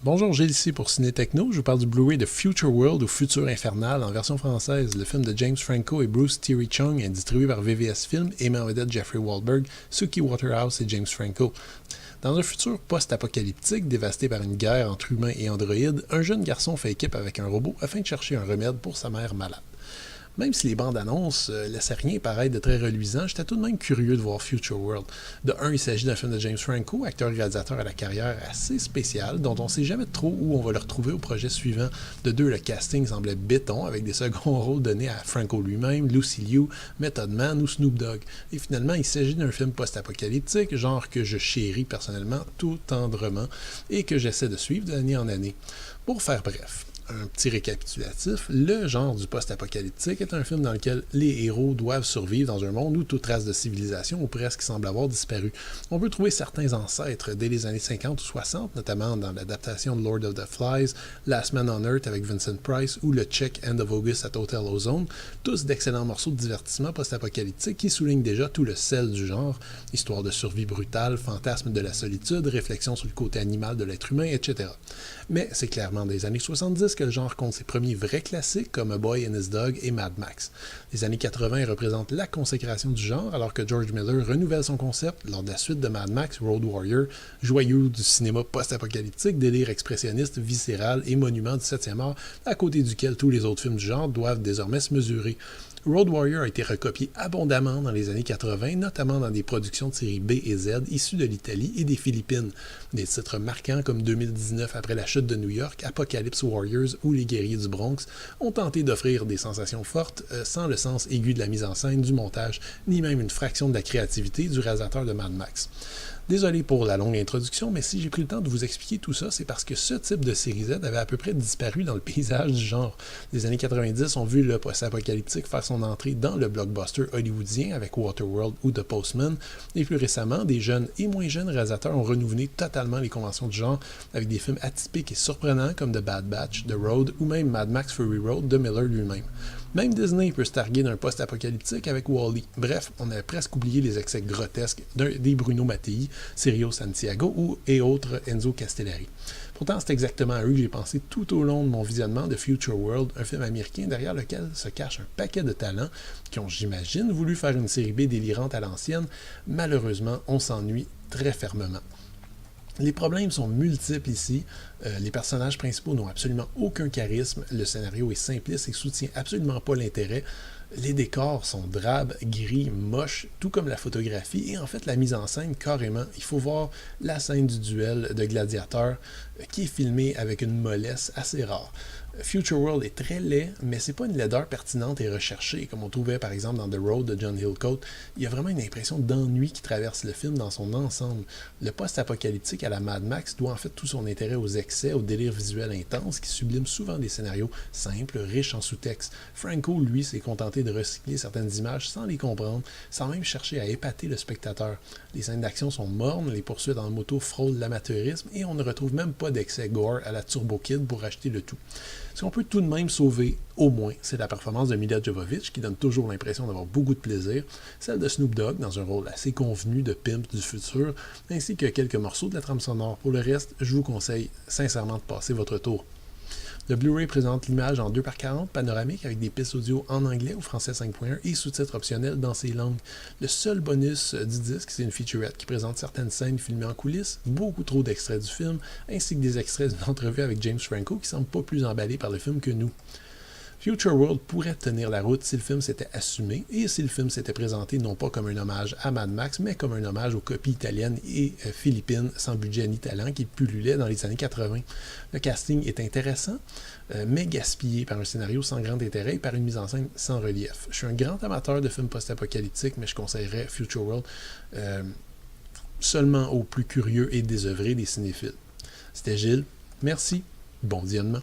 Bonjour, Gilles ici pour Ciné Techno. Je vous parle du Blu-ray de Future World ou Futur Infernal en version française. Le film de James Franco et Bruce Thierry Chung est distribué par VVS Film et met en vedette Jeffrey Wahlberg, Suki Waterhouse et James Franco. Dans un futur post-apocalyptique dévasté par une guerre entre humains et androïdes, un jeune garçon fait équipe avec un robot afin de chercher un remède pour sa mère malade. Même si les bandes annonces laissaient rien paraître de très reluisant, j'étais tout de même curieux de voir Future World. De un, il s'agit d'un film de James Franco, acteur-réalisateur à la carrière assez spéciale, dont on ne sait jamais trop où on va le retrouver au projet suivant. De deux, le casting semblait béton, avec des seconds rôles donnés à Franco lui-même, Lucy Liu, Method Man ou Snoop Dogg. Et finalement, il s'agit d'un film post-apocalyptique, genre que je chéris personnellement tout tendrement et que j'essaie de suivre d'année en année. Pour faire bref, un petit récapitulatif, le genre du post-apocalyptique est un film dans lequel les héros doivent survivre dans un monde où toute trace de civilisation ou presque semble avoir disparu. On peut trouver certains ancêtres dès les années 50 ou 60, notamment dans l'adaptation de Lord of the Flies, Last Man on Earth avec Vincent Price ou le Czech End of August at Hotel Ozone, tous d'excellents morceaux de divertissement post-apocalyptique qui soulignent déjà tout le sel du genre, histoire de survie brutale, fantasme de la solitude, réflexion sur le côté animal de l'être humain, etc. Mais c'est clairement des années 70 que le genre compte ses premiers vrais classiques comme A Boy and His Dog et Mad Max. Les années 80 représentent la consécration du genre alors que George Miller renouvelle son concept lors de la suite de Mad Max, Road Warrior, joyau du cinéma post-apocalyptique, délire expressionniste, viscéral et monument du 7e art à côté duquel tous les autres films du genre doivent désormais se mesurer. Road Warrior a été recopié abondamment dans les années 80, notamment dans des productions de série B et Z issues de l'Italie et des Philippines. Des titres marquants comme 2019 après la chute de New York, Apocalypse Warriors ou Les Guerriers du Bronx ont tenté d'offrir des sensations fortes sans le sens aigu de la mise en scène, du montage, ni même une fraction de la créativité du réalisateur de Mad Max. Désolé pour la longue introduction, mais si j'ai pris le temps de vous expliquer tout ça, c'est parce que ce type de série Z avait à peu près disparu dans le paysage du genre. Les années 90 ont vu le post-apocalyptique faire son entrée dans le blockbuster hollywoodien avec Waterworld ou The Postman, et plus récemment, des jeunes et moins jeunes réalisateurs ont renouvelé totalement les conventions du genre avec des films atypiques et surprenants comme The Bad Batch, The Road ou même Mad Max Fury Road de Miller lui-même. Même Disney peut se targuer d'un post-apocalyptique avec Wall-E. Bref, on avait presque oublié les excès grotesques des Bruno Mattei, Sergio Santiago et autres Enzo Castellari. Pourtant, c'est exactement à eux que j'ai pensé tout au long de mon visionnement de Future World, un film américain derrière lequel se cache un paquet de talents qui ont, j'imagine, voulu faire une série B délirante à l'ancienne. Malheureusement, on s'ennuie très fermement. Les problèmes sont multiples ici. Les personnages principaux n'ont absolument aucun charisme. Le scénario est simpliste et soutient absolument pas l'intérêt. Les décors sont drabes, gris, moches, tout comme la photographie et en fait la mise en scène carrément. Il faut voir la scène du duel de gladiateurs qui est filmée avec une mollesse assez rare. Future World est très laid, mais c'est pas une laideur pertinente et recherchée, comme on trouvait par exemple dans The Road de John Hillcoat. Il y a vraiment une impression d'ennui qui traverse le film dans son ensemble. Le post-apocalyptique à la Mad Max doit en fait tout son intérêt aux excès, au délire visuel intense qui sublime souvent des scénarios simples, riches en sous-texte. Franco, lui, s'est contenté de recycler certaines images sans les comprendre, sans même chercher à épater le spectateur. Les scènes d'action sont mornes, les poursuites en moto frôlent l'amateurisme et on ne retrouve même pas d'excès gore à la Turbo Kid pour acheter le tout. Ce qu'on peut tout de même sauver, au moins, c'est la performance de Milla Jovovich, qui donne toujours l'impression d'avoir beaucoup de plaisir, celle de Snoop Dogg, dans un rôle assez convenu de pimp du futur, ainsi que quelques morceaux de la trame sonore. Pour le reste, je vous conseille sincèrement de passer votre tour. Le Blu-ray présente l'image en 2:40 panoramique avec des pistes audio en anglais ou français 5.1 et sous-titres optionnels dans ces langues. Le seul bonus du disque, c'est une featurette qui présente certaines scènes filmées en coulisses, beaucoup trop d'extraits du film, ainsi que des extraits d'une entrevue avec James Franco qui semble pas plus emballé par le film que nous. Future World pourrait tenir la route si le film s'était assumé et si le film s'était présenté non pas comme un hommage à Mad Max, mais comme un hommage aux copies italiennes et philippines sans budget ni talent qui pullulaient dans les années 80. Le casting est intéressant, mais gaspillé par un scénario sans grand intérêt et par une mise en scène sans relief. Je suis un grand amateur de films post-apocalyptiques, mais je conseillerais Future World seulement aux plus curieux et désœuvrés des cinéphiles. C'était Gilles, merci, bon visionnement.